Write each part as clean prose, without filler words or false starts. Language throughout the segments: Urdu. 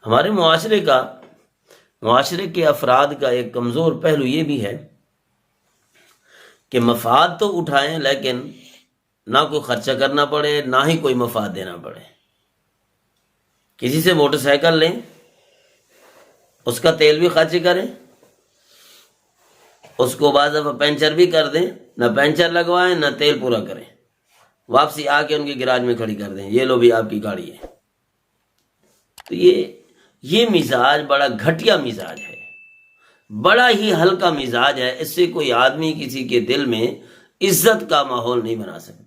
ہمارے معاشرے کے افراد کا ایک کمزور پہلو یہ بھی ہے کہ مفاد تو اٹھائیں لیکن نہ کوئی خرچہ کرنا پڑے نہ ہی کوئی مفاد دینا پڑے. کسی سے موٹر سائیکل لیں، اس کا تیل بھی خرچ کریں، اس کو بعض دفعہ پنچر بھی کر دیں، نہ پنچر لگوائیں نہ تیل پورا کریں، واپسی آ کے ان کے گراج میں کھڑی کر دیں، یہ لو بھی آپ کی گاڑی ہے. تو یہ مزاج بڑا گھٹیا مزاج ہے، بڑا ہی ہلکا مزاج ہے. اس سے کوئی آدمی کسی کے دل میں عزت کا ماحول نہیں بنا سکتا.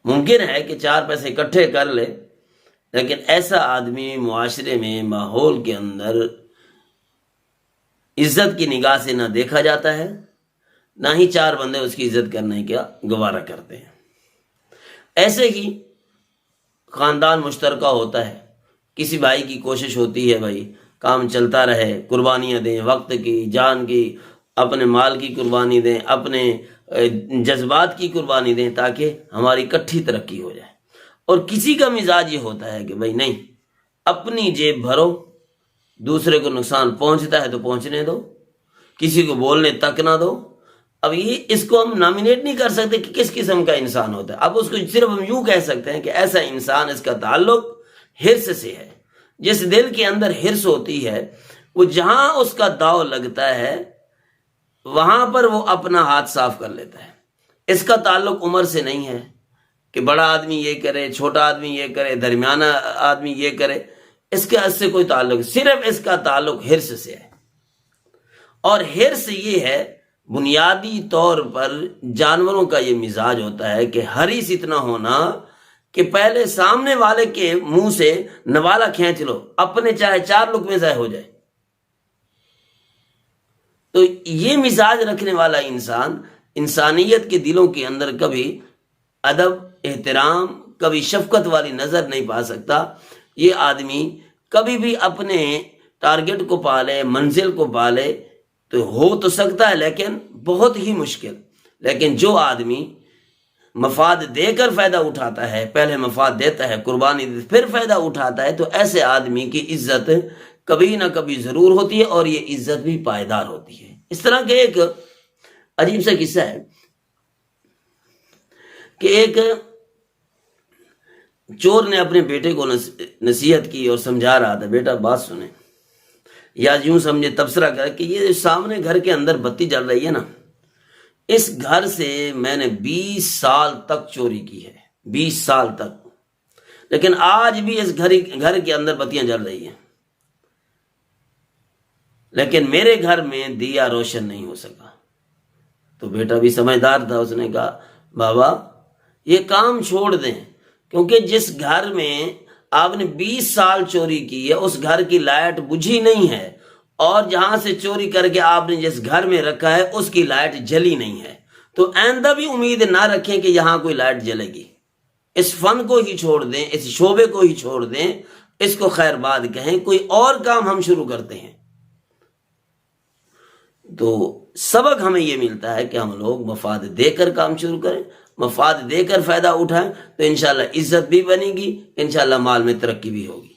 ممکن ہے کہ 4 پیسے اکٹھے کر لے، لیکن ایسا آدمی معاشرے میں، ماحول کے اندر عزت کی نگاہ سے نہ دیکھا جاتا ہے، نہ ہی 4 بندے اس کی عزت کرنے کا گوارہ کرتے ہیں. ایسے ہی خاندان مشترکہ ہوتا ہے، کسی بھائی کی کوشش ہوتی ہے بھائی کام چلتا رہے، قربانیاں دیں، وقت کی، جان کی، اپنے مال کی قربانی دیں، اپنے جذبات کی قربانی دیں تاکہ ہماری اکٹھی ترقی ہو جائے. اور کسی کا مزاج یہ ہوتا ہے کہ بھائی نہیں، اپنی جیب بھرو، دوسرے کو نقصان پہنچتا ہے تو پہنچنے دو، کسی کو بولنے تک نہ دو. اب اس کو ہم نامینیٹ نہیں کر سکتے کہ کس قسم کا انسان ہوتا ہے. اب اس کو صرف ہم یوں کہہ سکتے ہیں کہ ایسا انسان، اس کا تعلق حرص سے ہے. جس دل کے اندر حرص ہوتی ہے، وہ جہاں اس کا داؤ لگتا ہے وہاں پر وہ اپنا ہاتھ صاف کر لیتا ہے. اس کا تعلق عمر سے نہیں ہے کہ بڑا آدمی یہ کرے، چھوٹا آدمی یہ کرے، درمیانہ آدمی یہ کرے. اس سے کوئی تعلق، صرف اس کا تعلق حرص سے ہے. اور حرص یہ ہے، بنیادی طور پر جانوروں کا یہ مزاج ہوتا ہے کہ حریص اتنا ہونا کہ پہلے سامنے والے کے منہ سے نوالا کھینچ لو، اپنے چاہے 4 لقمے ضائع ہو جائے. تو یہ مزاج رکھنے والا انسان انسانیت کے دلوں کے اندر کبھی ادب، احترام، کبھی شفقت والی نظر نہیں پا سکتا. یہ آدمی کبھی بھی اپنے ٹارگٹ کو پالے، منزل کو پالے تو ہو تو سکتا ہے لیکن بہت ہی مشکل. لیکن جو آدمی مفاد دے کر فائدہ اٹھاتا ہے، پہلے مفاد دیتا ہے، قربانی پھر فائدہ اٹھاتا ہے، تو ایسے آدمی کی عزت کبھی نہ کبھی ضرور ہوتی ہے، اور یہ عزت بھی پائیدار ہوتی ہے. اس طرح کے ایک عجیب سا قصہ ہے کہ ایک چور نے اپنے بیٹے کو نصیحت کی اور سمجھا رہا تھا، بیٹا بات سنیں، یا یوں سمجھے تبصرہ کر کہ یہ سامنے گھر کے اندر بتی جل رہی ہے نا، اس گھر سے میں نے 20 سال تک چوری کی ہے، 20 سال تک، لیکن آج بھی اس گھر کے اندر بتیاں جل رہی ہیں، لیکن میرے گھر میں دیا روشن نہیں ہو سکا. تو بیٹا بھی سمجھدار تھا، اس نے کہا بابا یہ کام چھوڑ دیں، کیونکہ جس گھر میں آپ نے 20 سال چوری کی ہے اس گھر کی لائٹ بجھی نہیں ہے، اور جہاں سے چوری کر کے آپ نے جس گھر میں رکھا ہے اس کی لائٹ جلی نہیں ہے. تو آئندہ بھی امید نہ رکھیں کہ یہاں کوئی لائٹ جلے گی. اس فن کو ہی چھوڑ دیں، اس شعبے کو ہی چھوڑ دیں، اس کو خیر باد کہیں، کوئی اور کام ہم شروع کرتے ہیں. تو سبق ہمیں یہ ملتا ہے کہ ہم لوگ مفاد دے کر کام شروع کریں، مفاد دے کر فائدہ اٹھائیں، تو انشاءاللہ عزت بھی بنے گی، انشاءاللہ مال میں ترقی بھی ہوگی.